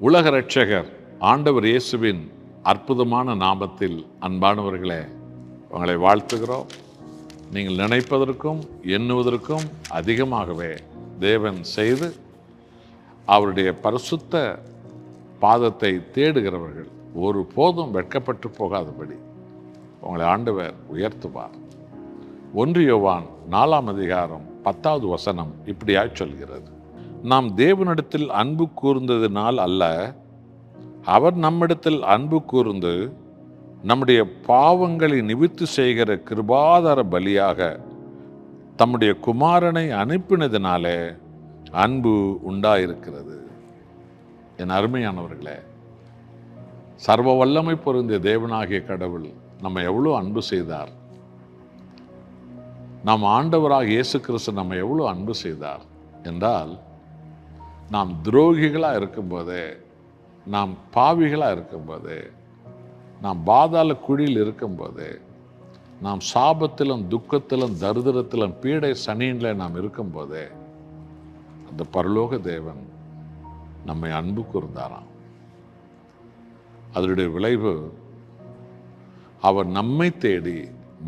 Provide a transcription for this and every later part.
உலக இரட்சகர் ஆண்டவர் இயேசுவின் அற்புதமான நாமத்தில் அன்பானவர்களே, உங்களை வாழ்த்துகிறோம். நீங்கள் நினைப்பதற்கும் எண்ணுவதற்கும் அதிகமாகவே தேவன் செய்து அவருடைய பரிசுத்த பாதத்தை தேடுகிறவர்கள் ஒருபோதும் வெட்கப்பட்டு போகாதபடி உங்களை ஆண்டவர் உயர்த்துவார். 1 யோவான் 4ஆம் அதிகாரம் 10வது வசனம் இப்படியாய் சொல்கிறது: நாம் தேவனிடத்தில் அன்பு கூர்ந்ததினால் அல்ல, அவர் நம்மிடத்தில் அன்பு கூர்ந்து நம்முடைய பாவங்களை நிவிர்த்தி செய்கிற கிருபாதார பலியாக தம்முடைய குமாரனை அனுப்பினதினாலே அன்பு உண்டாயிருக்கிறது. என் அருமையானவர்களே, சர்வ வல்லமை பொருந்திய தேவனாகிய கடவுள் நம்ம எவ்வளோ அன்பு செய்தார். நம் ஆண்டவராக இயேசு கிறிஸ்து நம்ம எவ்வளோ அன்பு செய்தார் என்றால், நாம் துரோகிகளாக இருக்கும்போதே, நாம் பாவிகளாக இருக்கும்போதே, நாம் பாதாள குழியில் இருக்கும்போதே, நாம் சாபத்திலும் துக்கத்திலும் தரித்திரத்திலும் பீடை சனியில் நாம் இருக்கும்போதே அந்த பரலோக தேவன் நம்மை அன்பு கூர்ந்தாராம். அதனுடைய விளைவு, அவர் நம்மை தேடி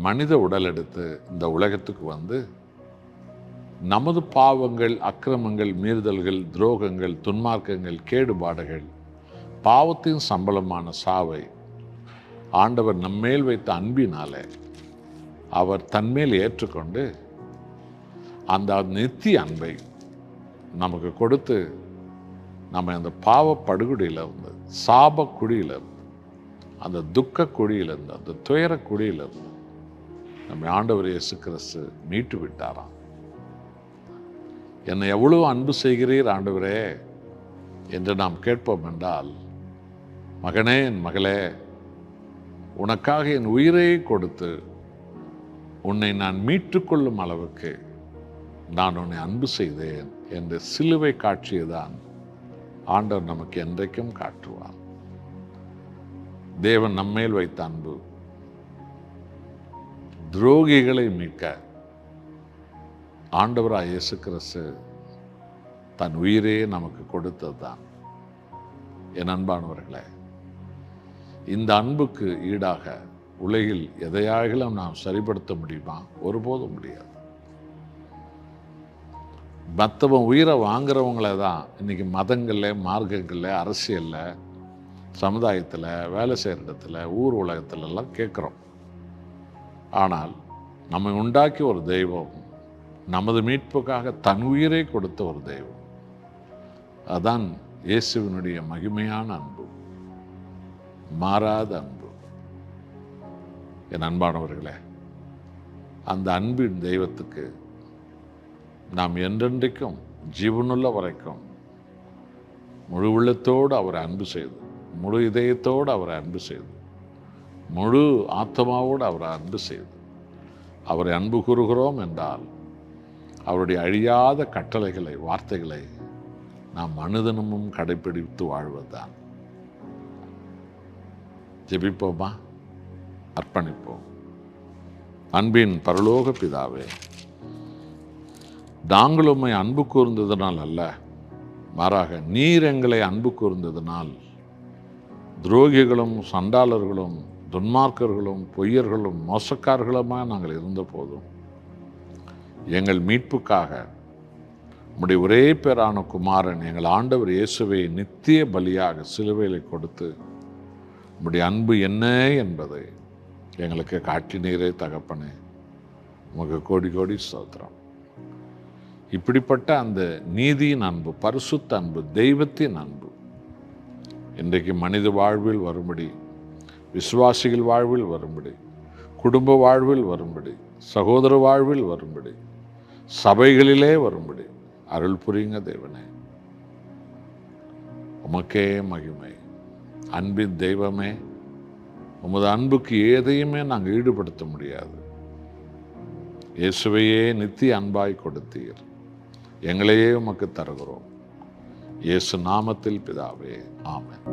மனித உடல் எடுத்து இந்த உலகத்துக்கு வந்து நமது பாவங்கள், அக்கிரமங்கள், மீறுதல்கள், துரோகங்கள், துன்மார்க்கங்கள், கேடுபாடுகள், பாவத்தின் சம்பளமான சாவை ஆண்டவர் நம்மேல் வைத்த அன்பினாலே அவர் தன்மேல் ஏற்றுக்கொண்டு அந்த நித்திய அன்பை நமக்கு கொடுத்து நம்ம அந்த பாவ படுகொடியிலிருந்து, சாப குழியிலிருந்து, அந்த துக்க குழியிலிருந்து, அந்த துயர குழியிலிருந்து நம்ம ஆண்டவர் இயேசு கிறிஸ்து மீட்டு விட்டாராம். என்னை எவ்வளவு அன்பு செய்கிறீர் ஆண்டவரே என்று நாம் கேட்போம் என்றால், மகனே, என் மகளே, உனக்காக என் உயிரை கொடுத்து உன்னை நான் மீட்டுக்கொள்ளும் அளவுக்கு நான் உன்னை அன்பு செய்தேன் என்று சிலுவை காட்சியைதான் ஆண்டவர் நமக்கு என்றைக்கும் காட்டுவார். தேவன் நம்மேல் வைத்த அன்பு துரோகிகளை மீட்க ஆண்டவராக இயேசு கிறிஸ்து தன் உயிரே நமக்கு கொடுத்தது தான். என் அன்பானவர்களே, இந்த அன்புக்கு ஈடாக உலகில் எதையாகிலும் நாம் சரிப்படுத்த முடியுமா? ஒருபோதும் முடியாது. மற்றவன் உயிரை வாங்குறவங்கள தான் இன்னைக்கு மதங்களில், மார்க்கங்களில், அரசியலில், சமுதாயத்தில், வேலை செய்கிற இடத்துல, ஊர் உலகத்திலெல்லாம் கேட்குறோம். ஆனால் நம்மை உண்டாக்கிய ஒரு தெய்வம், நமது மீட்புக்காக தன் உயிரை கொடுத்த ஒரு தெய்வம், அதான் இயேசுவினுடைய மகிமையான அன்பு, மாறாத அன்பு. என் அன்பானவர்களே, அந்த அன்பின் தெய்வத்துக்கு நாம் என்றென்றைக்கும் ஜீவனுள்ள வரைக்கும் முழு உள்ளத்தோடு அவரை அன்பு செய்து, முழு இதயத்தோடு அவரை அன்பு செய்து, முழு ஆத்மாவோடு அவரை அன்பு செய்து அவரை அன்பு கூறுகிறோம் என்றால், அவருடைய அழியாத கட்டளைகளை, வார்த்தைகளை நாம் அனுதினமும் கடைப்பிடித்து வாழ்வதுதான். ஜெபிப்போமா? அர்ப்பணிப்போம். அன்பின் பரலோக பிதாவே, நாங்கள் உம்மை அன்பு கூர்ந்ததனால் அல்ல, மாறாக நீர் எங்களை அன்பு கூர்ந்ததனால் துரோகிகளும், சண்டாளர்களும், துன்மார்க்கர்களும், பொய்யர்களும், மோசக்காரர்களுமாக நாங்கள் இருந்த போதும் எங்கள் மீட்புக்காக உம்முடைய ஒரே பேரான குமாரன் எங்கள் ஆண்டவர் இயேசுவை நித்திய பலியாக சிலுவையில் கொடுத்து உம்முடைய அன்பு என்ன என்பதை எங்களுக்கு காட்டினீரே தகப்பனே. உமக்கு கோடி கோடி ஸ்தோத்திரம். இப்படிப்பட்ட அந்த நீதியின் அன்பு, பரிசுத்த அன்பு, தெய்வத்தின் அன்பு இன்றைக்கு மனித வாழ்வில் வரும்படி, விசுவாசிகள் வாழ்வில் வரும்படி, குடும்ப வாழ்வில் வரும்படி, சகோதர வாழ்வில் வரும்படி, சபைகளிலே வரும்படி அருள் புரியுங்க தேவனே. உமக்கே மகிமை. அன்பின் தெய்வமே, உமது அன்புக்கு எதையுமே நாங்கள் ஈடுபடுத்த முடியாது. இயேசுவையே நித்திய அன்பாய் கொடுத்தீர். எங்களையே உமக்கு தருகிறோம். இயேசு நாமத்தில் பிதாவே, ஆமென்.